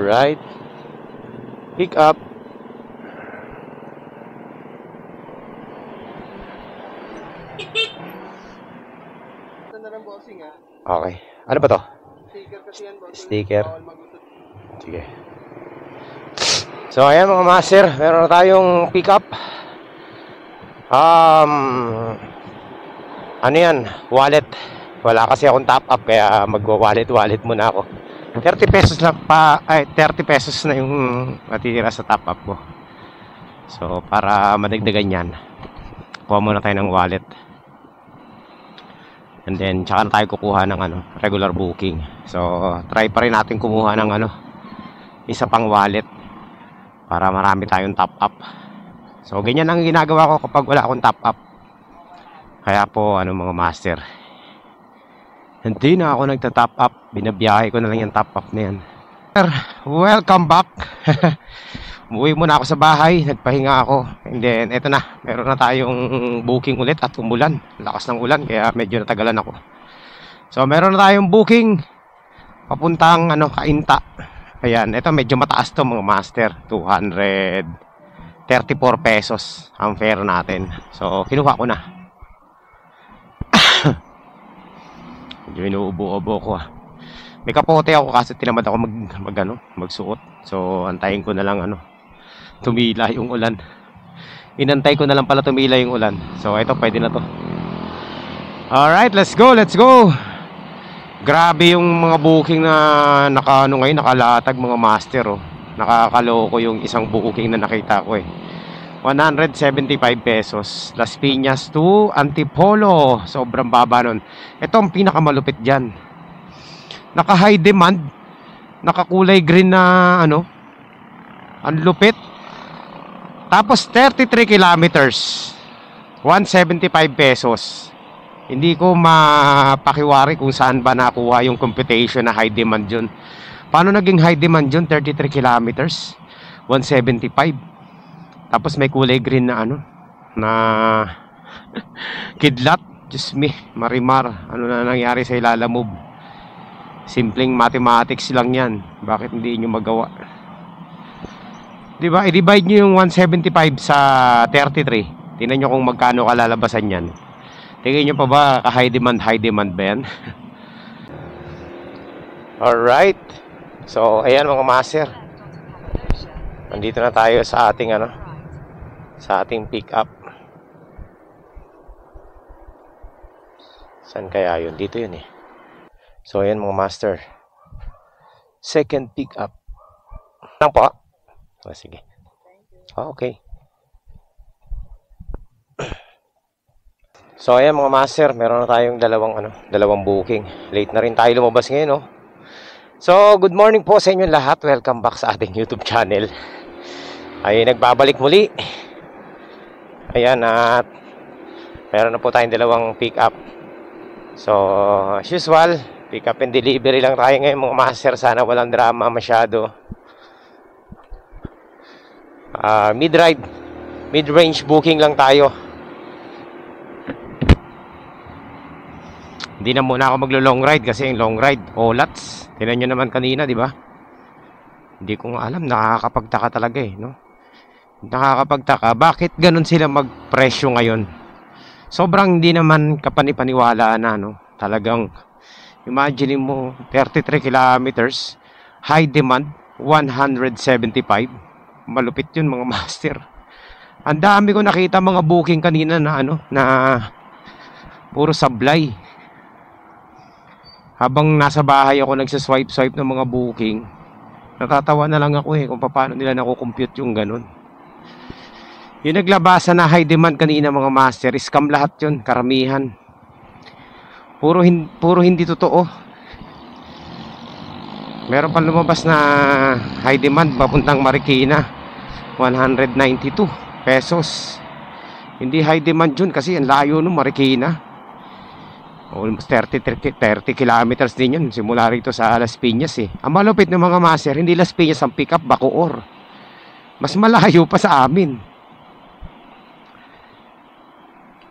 Alright. Pick up. Ito na lang bossing ha. Okay. Ano ba to? Sticker kasi yan bossing. Sticker. Bawal magusot. Sige. So ayan mga master, meron na tayong pick up. Ano yan? Wallet. Wala kasi akong top up kaya magwa-wallet muna ako. 30 pesos lang pa, 30 pesos na yung natitira sa top up ko. So para madagdagan yan, kuha muna tayo ng wallet. And then tsaka na tayo kukuha ng regular booking. So try pa rin natin kumuha ng isa pang wallet para marami tayong top up. So ganyan ang ginagawa ko kapag wala akong top up. Kaya po mga master, hindi na ako nagta-top up, binabiyahe ko na lang yung top up na yan. Welcome back. Umuwi muna ako sa bahay, nagpahinga ako. And then eto na, meron na tayong booking ulit at umulan. Lakas ng ulan kaya medyo natagalan ako. So meron na tayong booking papuntang Cainta. Ayan, ito medyo mataas to mga master. 234 pesos ang fare natin. So kinuha ko na. Medyo inuubo-ubo ko May kapote ako kasi tinamad ako magsuot. So antayin ko na lang tumila yung ulan. Inantay ko na lang pala tumila yung ulan. So ito pwede na to. Alright, let's go. Grabe yung mga booking na ngayon nakalatag mga master Nakakaloko yung isang booking na nakita ko 175 pesos Las Piñas to Antipolo. Sobrang baba nun. Ito ang pinakamalupit dyan. Naka high demand, nakakulay green na ang lupit. Tapos 33 kilometers 175 pesos. Hindi ko mapakiwari kung saan ba nakuha yung computation na high demand yun. Paano naging high demand yun? 33 kilometers 175. Tapos may kulay green na na kidlat. Diyos me, marimar. Ano na nangyari sa ilalamove? Simpleng mathematics lang yan. Bakit hindi nyo magawa? Diba? I-divide nyo yung 175 sa 33. Tingnan nyo kung magkano kalalabasan yan. Tingnan nyo pa ba high demand ba yan? Alright. So ayan mga master, nandito na tayo sa ating sa ating pick up. Saan kaya yun? Dito yun So ayan mga master, second pick up lang po. Sige. Okay. So ayan mga master, meron na tayong dalawang booking. Late na rin tayo lumabas ngayon So good morning po sa inyo lahat. Welcome back sa ating YouTube channel. Ay nagbabalik muli. Ayan, at meron na po tayong dalawang pick up. So as usual, pick up and delivery lang tayo ngayon mga master. Sana walang drama masyado. Mid-range booking lang tayo. Hindi na muna ako maglo-long ride kasi yung long ride, olats. Tingnan nyo naman kanina, di ba? Hindi ko nga alam, nakakapagtaka talaga Nakakapagtaka, bakit ganun sila magpresyo ngayon? Sobrang hindi naman kapanipaniwala na, Talagang, imagine mo, 33 kilometers, high demand, 175. Malupit yun mga master. Ang dami ko nakita mga booking kanina na na puro sablay. Habang nasa bahay ako nagsaswipe ng mga booking, natatawa na lang ako kung paano nila nakukompute yung ganun. Yung naglabasan na high demand kanina mga master, scam lahat yun, karamihan. Puro hindi totoo. Meron pa lumabas na high demand papuntang Marikina, 192 pesos. Hindi high demand yun kasi ang layo ng Marikina. Almost 30 kilometers din yun simula rito sa Las Piñas Ang malupit ng mga master, hindi Las Piñas ang pick up, Bacoor. Mas malayo pa sa amin.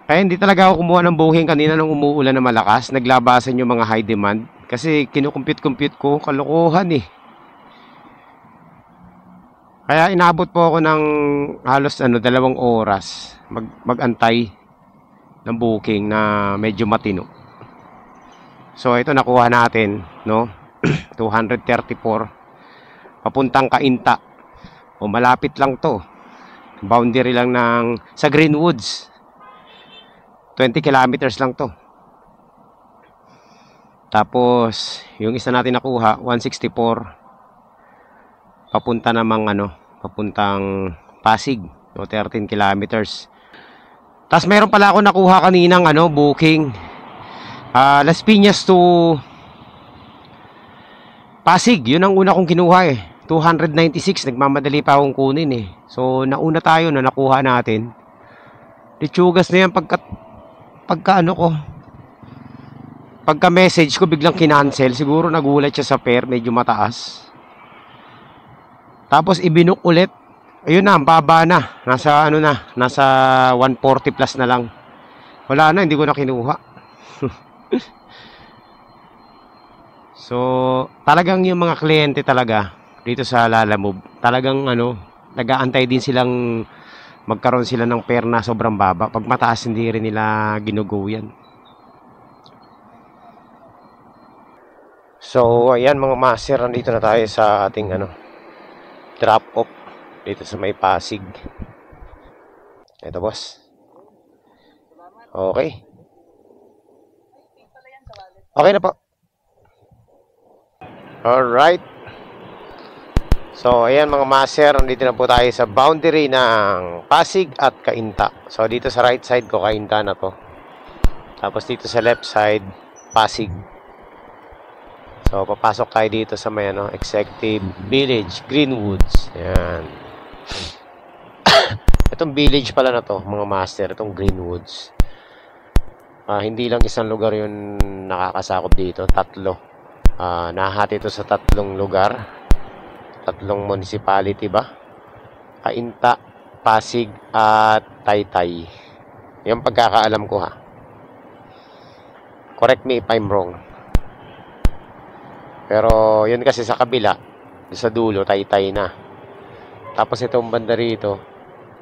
Kaya hindi talaga ako kumuha ng booking kanina nung umuulan na malakas. Naglabasan yung mga high demand. Kasi kinukumpute ko, kalokohan Kaya inabot po ako ng halos 2 oras mag-antay ng booking na medyo matino. So ito nakuha natin, no? 234 papuntang Cainta. O malapit lang to. Boundary lang ng sa Greenwoods. 20 kilometers lang to. Tapos yung isa natin nakuha 164 papunta namang papuntang Pasig, no, 13 kilometers. Tapos mayroon pala ako nakuha kaninang booking Las Piñas to Pasig. Yun ang una kong kinuha 296, nagmamadali pa akong kunin So nauna tayo na nakuha natin. Litsugas na yan pagka message ko biglang kinancel. Siguro nagulat siya sa fare, medyo mataas. Tapos ibinuk ulit. Ayun na, ang baba na. Nasa nasa 140 plus na lang. Wala na, hindi ko na kinuha. So, talagang yung mga kliyente talaga dito sa Lalamove, talagang nag-aantay din silang magkaroon sila ng fare na sobrang baba. Pag mataas, hindi rin nila ginugo yan. So, ayan mga master, nandito na tayo sa ating drop off dito sa may Pasig. Ito boss. Okay. Okay na po. Alright. So ayan mga master, nandito na po tayo sa boundary ng Pasig at Cainta. So dito sa right side ko Cainta na to. Tapos dito sa left side Pasig. So, papasok tayo dito sa may Executive Village, Greenwoods. Ayan. Itong village pala na to, mga master, itong Greenwoods. Hindi lang isang lugar yung nakakasakop dito, 3. Nahati ito sa 3 lugar. 3 municipality ba? Cainta, Pasig, at Taytay. Yung pagkakaalam ko ha. Correct me if I'm wrong. Pero yun kasi sa kabila, sa dulo, Taytay na. Tapos itong banda rito,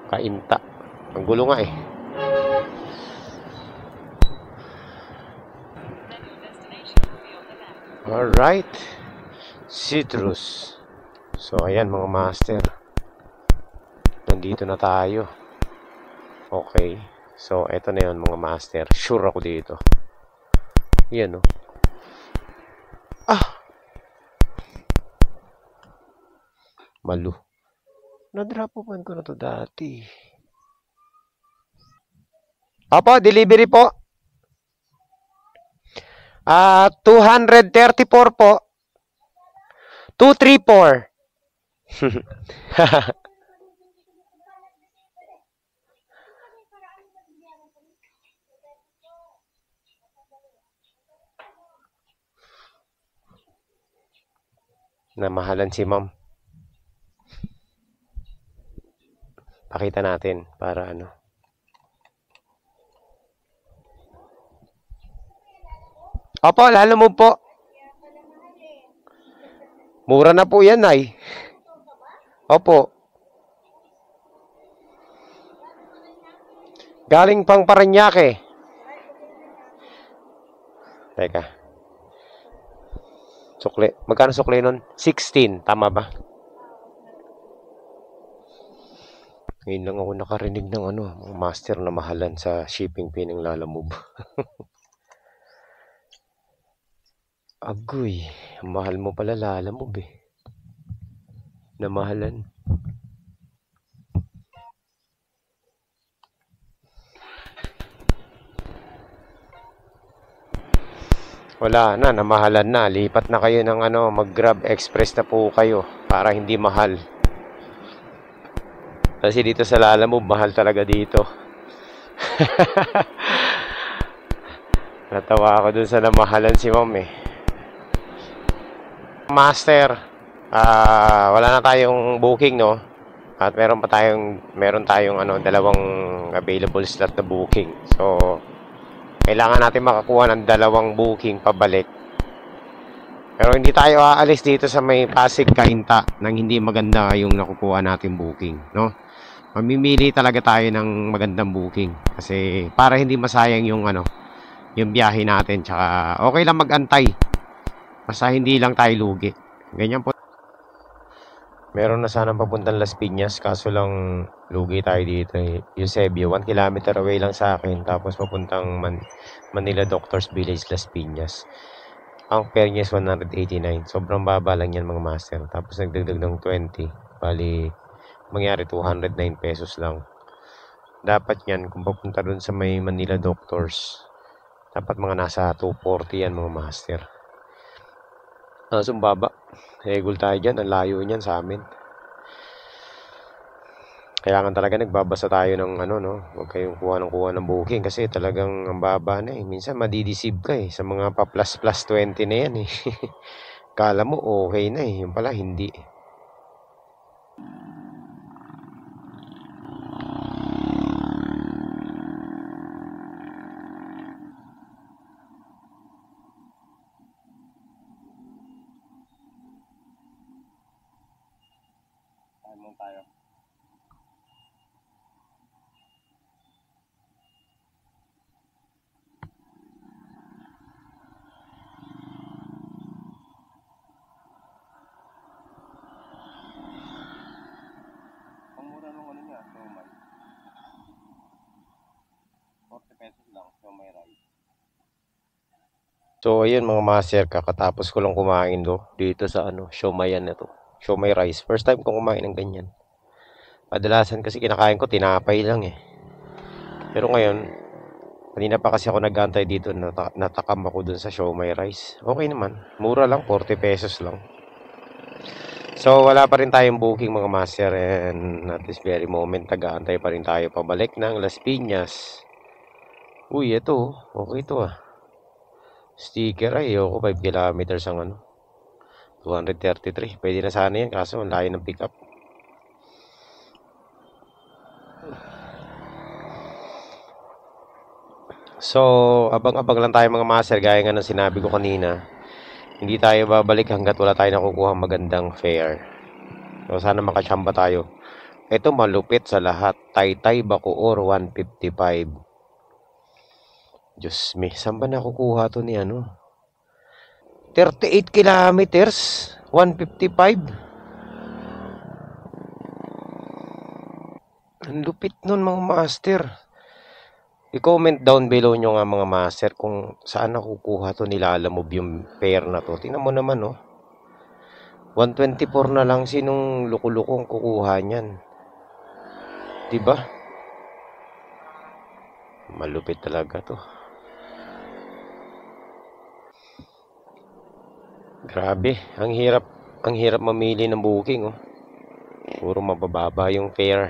Cainta. Ang gulo nga Alright. Citrus. So ayan mga master. Nandito na tayo. Okay. So eto na yun mga master. Sure ako dito. Yan Malu. Na-drop off ko na to dati. Opo, delivery po. 234 po. 234. Namahalan si ma'am. Pakita natin para Opo, Lalamove po. Mura na po yan, ay. Opo. Galing pang Parañaque. Teka. Sukli. Magkano sukli nun? 16. Tama ba? Ngayon lang ako nakarinig ng master na mahalan sa shipping fee ng Lalamove. Agoy, mahal mo pala Lalamove Namahalan. Wala na, namahalan na. Lipat na kayo ng mag-Grab Express na po kayo para hindi mahal. Kasi dito sa Lalamove, mahal talaga dito. Natawa ako dun sa namahalan si ma'am Master, wala na tayong booking, no? At meron tayong 2 available slot na booking. So, kailangan natin makakuha ng 2 booking pabalik. Pero hindi tayo aalis dito sa may Pasig Cainta nang hindi maganda yung nakukuha natin booking, no? Mamimili talaga tayo ng magandang booking kasi para hindi masayang yung yung biyahe natin, tsaka okay lang magantay. Basta hindi lang tayo lugi. Ganyan po. Meron na sanang papuntang Las Piñas, kaso lang lugi tayo dito. Eusebio, 1 kilometer away lang sa akin, tapos papuntang Manila Doctors Village, Las Piñas. Ang fare niya is 189. Sobrang baba lang yan mga master. Tapos nagdagdag ng 20. Bali, mangyari 209 pesos lang. Dapat yan, kung papunta dun sa may Manila Doctors, dapat mga nasa 240 yan mga master. Baba. Regul tayo dyan. Ang layo niyan sa amin. Kailangan talaga nagbabasa tayo ng huwag kayong kuha ng booking kasi talagang ang baba na eh. Minsan madideceive ka eh sa mga pa plus 20 na yan eh. Kala mo okay na eh, yung pala hindi. Ano tayo? So ayun mga master, kakatapos ko lang kumain dito sa Siomayan na to. Siomai rice. First time ko kumain ng ganyan. Kadalasan kasi kinakain ko tinapay lang eh. Pero ngayon, kanina pa kasi ako nag-aantay dito, natakam ako dun sa siomai rice. Okay naman, mura lang, 40 pesos lang. So wala pa rin tayong booking mga master, and at this very moment nag-aantay pa rin tayo pabalik ng Las Piñas. Uy, ito, okay ito ah. Sticker ay, 5 kilometers ang 233. Pwede na sana yan, kaso ang layo ng pick up. So, abang-abang lang tayo mga master, gaya nga ng sinabi ko kanina. Hindi tayo babalik hanggat wala tayo nakukuha magandang fare. So, sana makachamba tayo. Ito malupit sa lahat. Taytay Bacoor 155. Diyos me, saan ba nakukuha to ni 38 kilometers, 155. Ang lupit nun mga master. I-comment down below nyo nga mga master kung saan nakukuha to, nilalamove yung pair na to. Tingnan mo naman 124 na lang, sinong lukulukong kukuha niyan? Diba? Malupit talaga to. Grabe, ang hirap mamili ng booking Puro mabababa yung fare.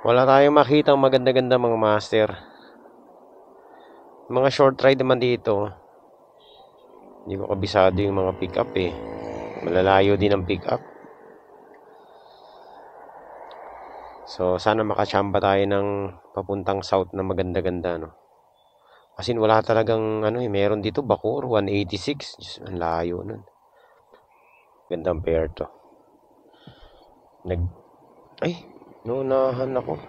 Wala tayong makita maganda-ganda mga master. Mga short ride naman dito. Hindi ko kabisado yung mga pick up eh. Malalayo din ang pick up. So sana makachamba tayo ng papuntang south na maganda-ganda Kasi wala talagang meron dito Bacoor 186. Diyos, ang layo nun. Gandang pair to. Naunahan ako.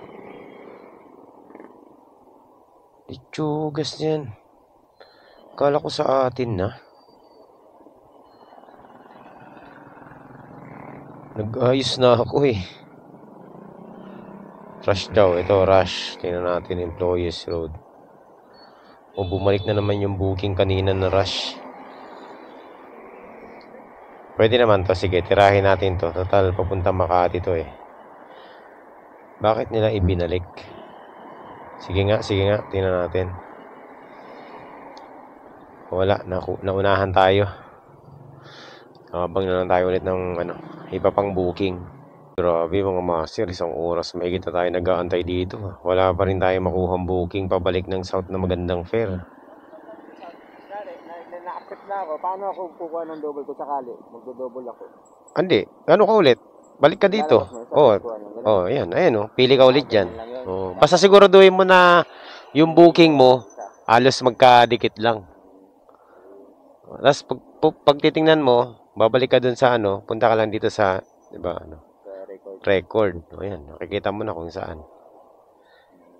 Itsugas yan. Kala ko sa atin na. Nag-ayos na ako eh. Rush daw. Ito rush. Tingnan natin Employees Road. O bumalik na naman yung booking kanina na rush. Pwede naman to. Sige, tirahin natin to. Total, papunta Makati to eh. Bakit nila ibinalik? Sige nga. Tingnan natin. Wala. Naunahan tayo. Habang na lang tayo ulit ng iba pang booking. Grabe mga master, 1 oras mahigit na tayo nag-aantay dito. Wala pa rin tayo makuhang booking pabalik ng south na magandang fare. Na-accept na ako. Paano ako kukuha ng double ko sakali? Magdo-double ako. Hindi. Ano ka ulit? Balik ka dito. Ayan. Pili ka ulit dyan. Basta siguraduhin mo na yung booking mo, halos magkadikit lang. Tapos pag titingnan mo, babalik ka dun sa ano, punta ka lang dito sa, di ba, ano, Sa record. record. O yan, nakikita mo na kung saan.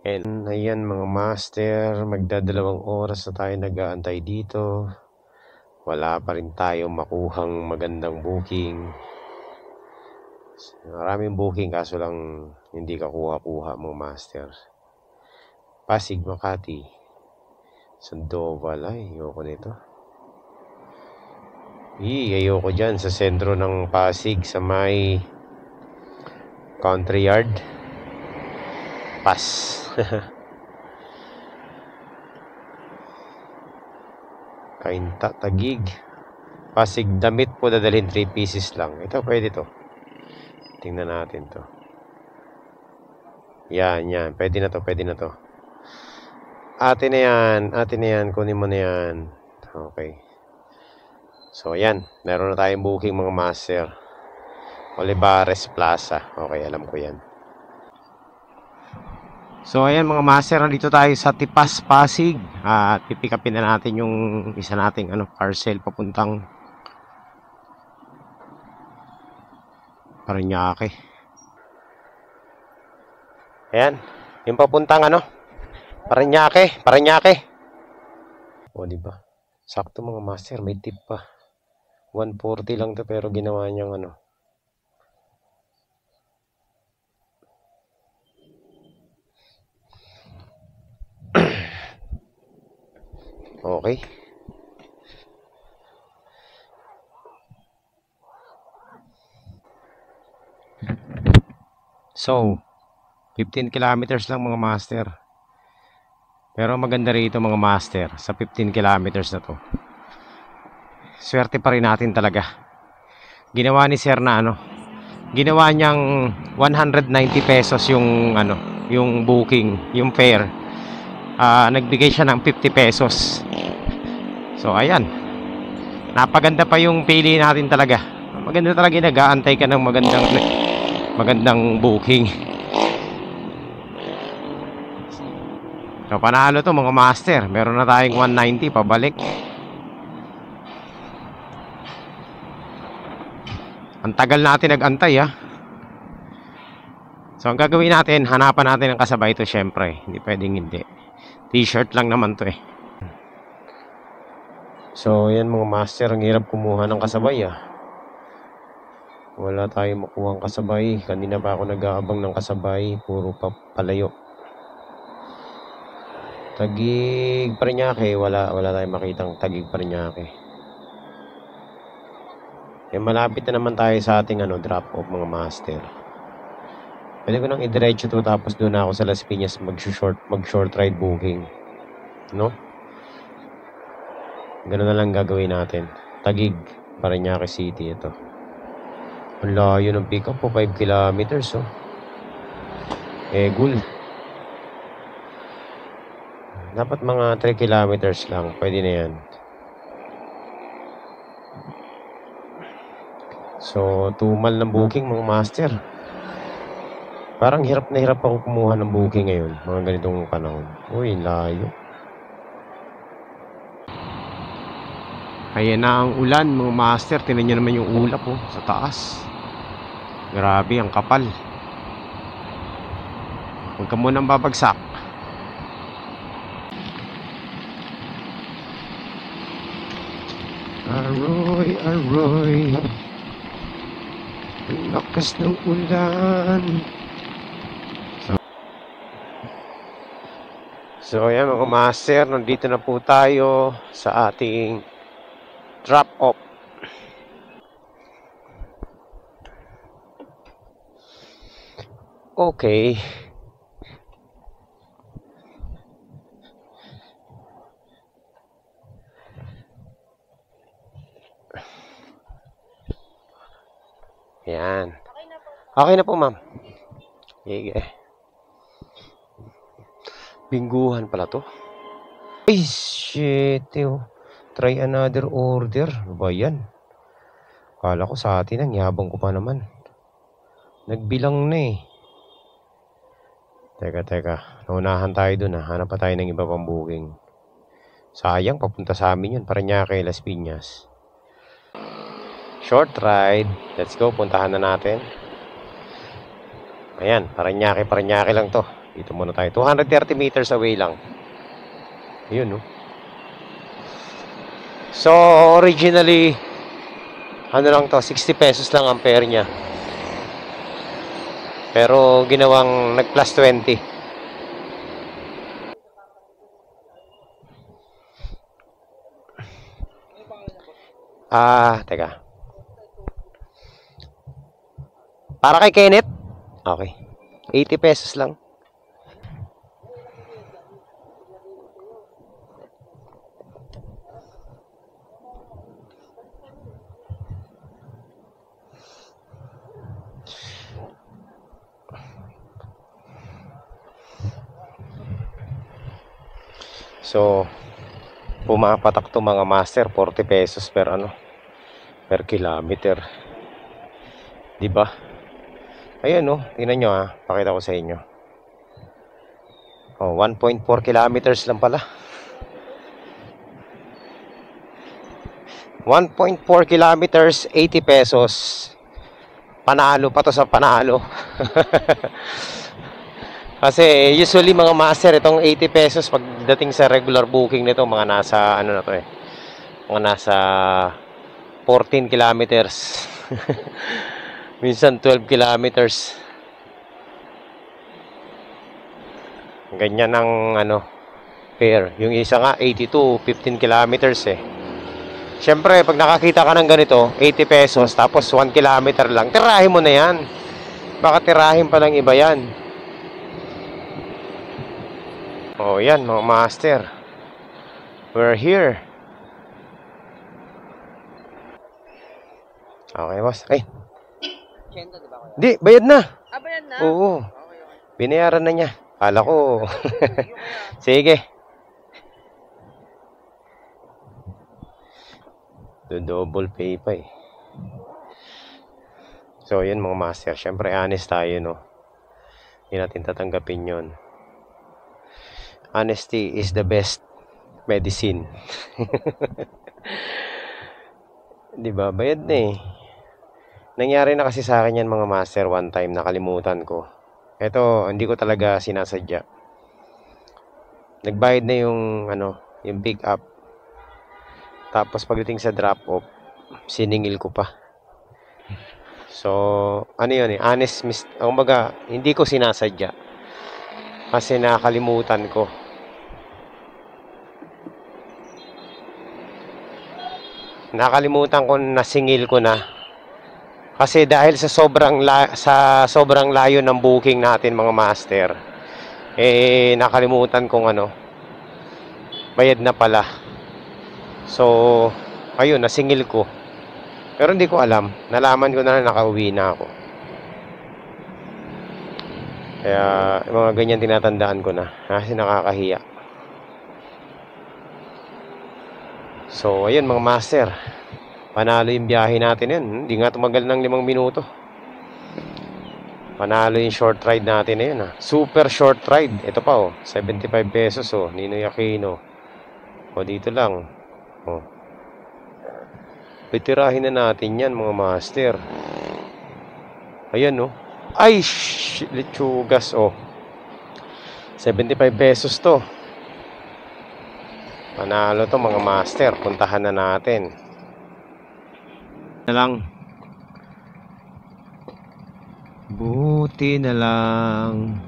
And ayan mga master, magdadalawang oras na tayo nag-aantay dito. Wala pa rin tayo makuhang magandang booking. Maraming booking kaso lang hindi ka kuha-kuha mga master. Pasig, Makati, Sandoval, ay ayoko nito. Ayoko dyan sa sentro ng Pasig sa may country yard. Pass. Kainta, Tagig, Pasig, damit po dadalhin 3 pieces lang. Ito pwede to. Tingnan natin to. Yan. Pwede na to. Atin na yan. Kunin mo na yan. Okay. So, ayan. Meron na tayong booking mga master. Olivares Plaza. Okay, alam ko yan. So, ayan mga master. Nandito tayo sa Tipas, Pasig. At pipick upin na natin yung isa nating parcel papuntang Parañaque. Ayan. Yung papuntang Parañaque. O, diba? Sakto mga master. May tip pa. 140 lang to pero ginawa niyang Okay. So, 15 kilometers lang mga master. Pero maganda rito mga master sa 15 kilometers na to. Swerte pa rin natin talaga. Ginawa ni sir na ginawa niyang 190 pesos yung yung booking, yung fare. Nagbigay siya ng 50 pesos. So ayan. Napaganda pa yung pili natin talaga. Maganda talaga, nag-aantay ka ng magandang booking. So panalo to mga master. Meron na tayong 190 pabalik. Ang tagal natin nag-antay So ang gagawin natin, hanapan natin ang kasabay to syempre. Hindi pwedeng hindi. T-shirt lang naman to So yan mga master, ang hirap kumuha ng kasabay Wala tayong makuha ng kasabay. Kanina pa ako nag-aabang ng kasabay. Puro pa palayo. Tagig Parañaque, wala tayong makitang Tagig Parañaque. Malapit na naman tayo sa ating drop off mga master. Pwede ko nang idiretso to tapos doon ako sa Las Piñas mag-short ride booking. Ganun na lang gagawin natin. Tagig Parañaque City ito. Ang layo ng pick up po, 5 kilometers Egul. Dapat mga 3 kilometers lang. Pwede na yan. So, tumal ng booking mga master. Parang hirap na hirap ako kumuha ng booking ngayon. Mga ganitong panahon. Uy, layo. Ayan na ang ulan mga master. Tingnan nyo naman yung ulap sa taas. Grabe, ang kapal. Huwag ka munang babagsak. Aroy. Ang lakas ng ulan. So ayan mga master, nandito na po tayo sa ating drop off. Okay. Yan. Okay na po, ma'am. Sige. Bingguhan pala to. Ay, shit. Try another order. Ano ba yan? Kala ko sa atin ang yabang ko pa naman. Nagbilang na Teka. Naunahan tayo dun Hanap pa tayo ng iba pang booking. Sayang, papunta sa amin yun. Parañaque, Las Piñas. Short ride. Let's go, puntahan na natin. Ayan, Parañaque lang to. Dito muna tayo. 230 meters away lang. Yun, no? So, originally, ano lang to, 60 pesos lang ang fare niya. Pero, ginawang nag-plus 20. Teka. Para kay Kenneth? Okay. 80 pesos lang. So, pumapatak to mga master, 40 pesos per per kilometer. 'Di ba? Ayan, no, tingnan nyo, pakita ko sa inyo. 1.4 kilometers lang pala. 1.4 kilometers, 80 pesos. Panalo pa to sa panalo. Kasi usually mga master, itong 80 pesos pagdating sa regular booking nito, mga nasa na to mga nasa 14 kilometers. Minsan 12 kilometers. Ganyan ang fare. Yung isa nga 82, 15 kilometers Siyempre, pag nakakita ka ng ganito, 80 pesos, tapos 1 kilometer lang, tirahin mo na yan. Baka tirahin pa ng iba yan. Yan mga master. We're here. Okay, boss. Ay. Di, bayad na. Bayad na? Oo. Binayaran na niya. Kala ko. Sige. Double pay pa So, yun mga master. Siyempre, honest tayo, no? Hindi natin tatanggapin yun. Honesty is the best medicine. Diba? Bayad na Nangyari na kasi sa akin yan mga master one time. Nakalimutan ko. Ito, hindi ko talaga sinasadya. Nagbayad na yung pick up. Tapos pagdating sa drop off, siningil ko pa. So, yun honest kumbaga, hindi ko sinasadya. Kasi nakalimutan ko. Nakalimutan ko, nasingil ko na. Kasi dahil sa sobrang layo ng booking natin mga master, nakalimutan kong bayad na pala. So, ayun, nasingil ko. Pero hindi ko alam. Nalaman ko na nakauwi na ako. Kaya, mga ganyan tinatandaan ko na. Kasi nakakahiya. So, ayun mga master. Panalo yung biyahe natin yun. Hindi nga tumagal ng 5 minuto. Panalo yung short ride natin na yun. Super short ride. Ito pa 75 pesos Ninoy Aquino. Dito lang. Pitirahin na natin yan mga master. Ayan Ay, lechugas 75 pesos to. Panalo to mga master. Puntahan na natin. Na lang. Buti na lang.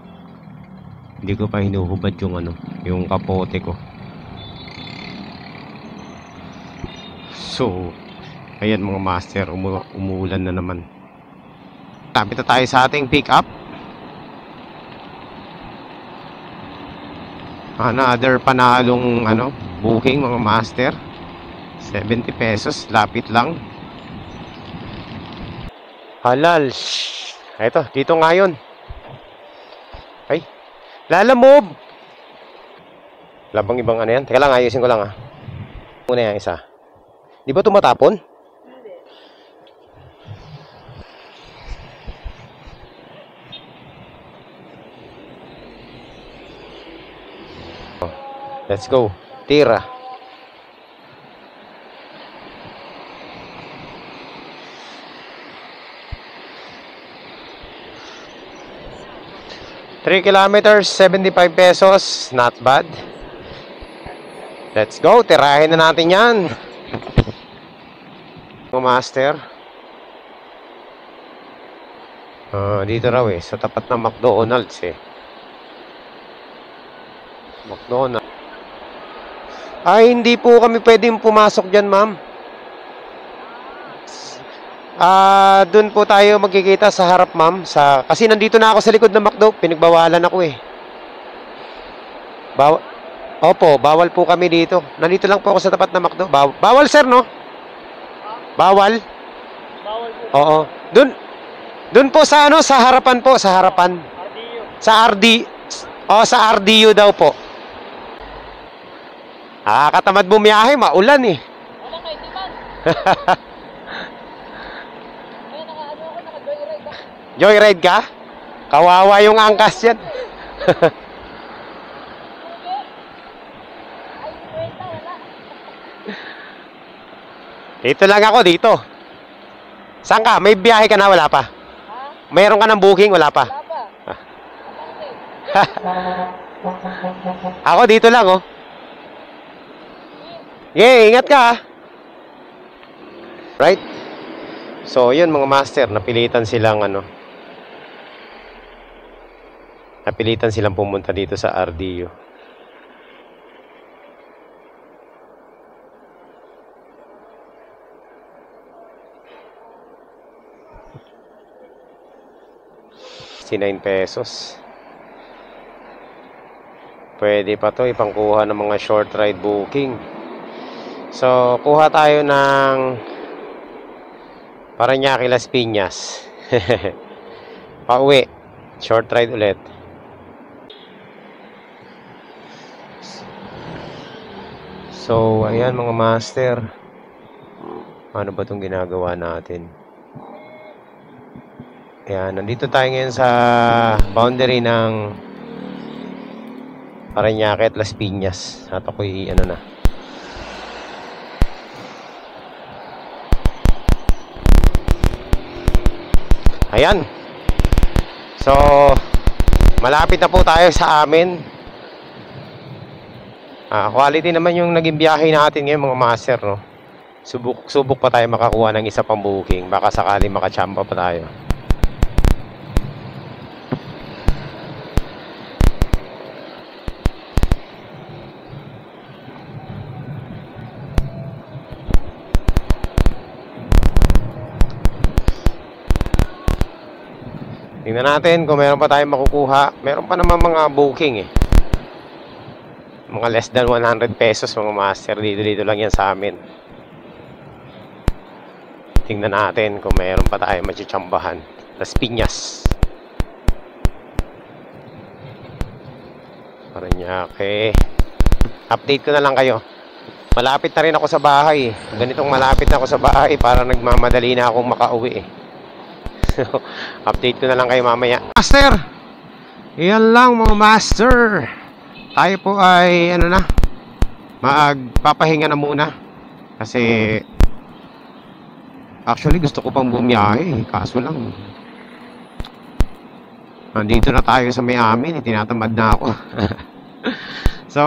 Hindi ko pa hinuhubad yung kapote ko. So, ayan mga master, umuulan na naman. Tapit na tayo sa ating pick up. Another panalong booking mga master. 70 pesos, lapit lang. Halal. Ito, dito nga yun. Ay, lalamove. Labang ibang yan. Teka lang, ayusin ko lang Muna yung isa. Di ba tumatapon? Hindi. Let's go. Tira. 3 kilometers, 75 pesos. Not bad. Let's go. Tirahin na natin yan. Master. Dito raw eh. Sa tapat ng McDonald's eh. McDonald's. Ay, hindi po kami pwedeng pumasok dyan, ma'am. Doon po tayo magkikita sa harap, ma'am. Kasi nandito na ako sa likod ng McDo. Pinagbawalan ako eh. Opo, bawal po kami dito. Nandito lang po ako sa tapat ng McDo. Bawal, sir, no? Bawal? Bawal po. Oo. Doon po sa sa harapan po, sa harapan. RDU. Sa sa RDU daw po. Katamad bumiyahe, maulan eh. Wala kayo, di man. Ngayon, naka-joyride ako. Joyride ka? Kawawa yung angkas yan. Dito lang ako, dito. Saan ka? May biyahe ka na? Wala pa? Ha? Mayroon ka ng booking? Wala pa? Wala pa. Ako dito lang, oh. Yeah, ingat ka, ah. Right? So, yun mga master, napilitan silang pumunta dito sa RDU. ₱9. Pwede pa to ipangkuha ng mga short ride booking. So, kuha tayo ng Parañaque Las Piñas. Pauwi. Short ride ulit. So, ayan mga master. Ano ba itong ginagawa natin? Ayan, nandito tayo ngayon sa boundary ng Parañaque at Las Piñas. At ako'y na. Ayan. So, malapit na po tayo sa amin. Quality naman yung naging biyahe natin ngayon mga master, no? Subok pa tayo makakuha ng isa pang booking. Baka sakali makachamba pa tayo. Tingnan natin kung meron pa tayong makukuha. Meron pa naman mga booking eh. Mga less than 100 pesos mga master. Dito lang yan sa amin. Tingnan natin kung meron pa tayong machichambahan. Las Piñas. Parañaque. Update ko na lang kayo. Malapit na rin ako sa bahay. Ganitong malapit na ako sa bahay para nagmamadali na akong makauwi eh. Update ko na lang kayo mamaya. Master, yan lang mga master. Tayo po ay magpapahinga na muna. Kasi actually gusto ko pang bumiyahe. Kaso lang nandito na tayo sa may amin. Tinatamad na ako. So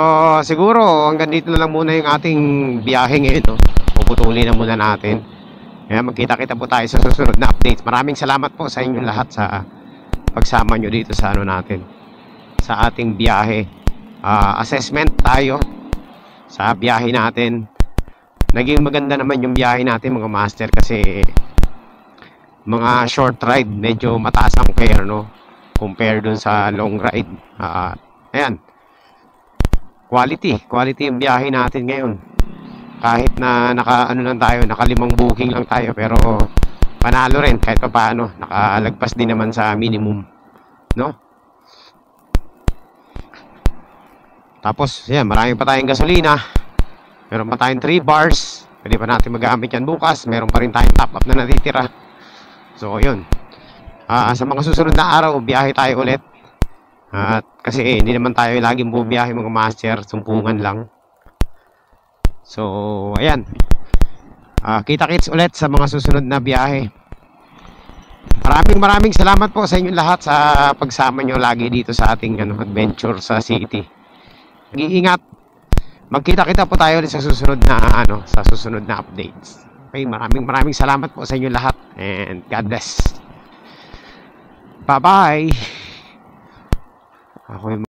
siguro hanggang dito na lang muna yung ating biyahe ngayon, no? Puputulin na muna natin. Kaya magkita-kita po tayo sa susunod na updates. Maraming salamat po sa inyo lahat sa pagsama nyo dito sa natin, sa ating biyahe. Assessment tayo sa biyahe natin. Naging maganda naman yung biyahe natin mga master kasi mga short ride medyo mataas ang fare, no? Compare dun sa long ride. Ayan. Quality yung biyahe natin ngayon. Kahit na naka-5 booking lang tayo, pero panalo rin kahit pa paano. Nakalagpas din naman sa minimum, no? Tapos, yan, marami pa tayong gasolina. Meron pa tayong 3 bars. Pwede pa natin magamit yan bukas. Meron pa rin tayong top up na natitira. So, yun. Sa mga susunod na araw, biyahe tayo ulit. At kasi hindi naman tayo laging bubiyahe mga master. Sumpungan lang. So, ayan. Kita-kits ulit sa mga susunod na biyahe. Maraming salamat po sa inyong lahat sa pagsama nyo lagi dito sa ating adventure sa city. Mag-iingat. Magkita-kita po tayo ulit sa susunod na updates. Okay, maraming salamat po sa inyong lahat and God bless. Bye-bye. Ako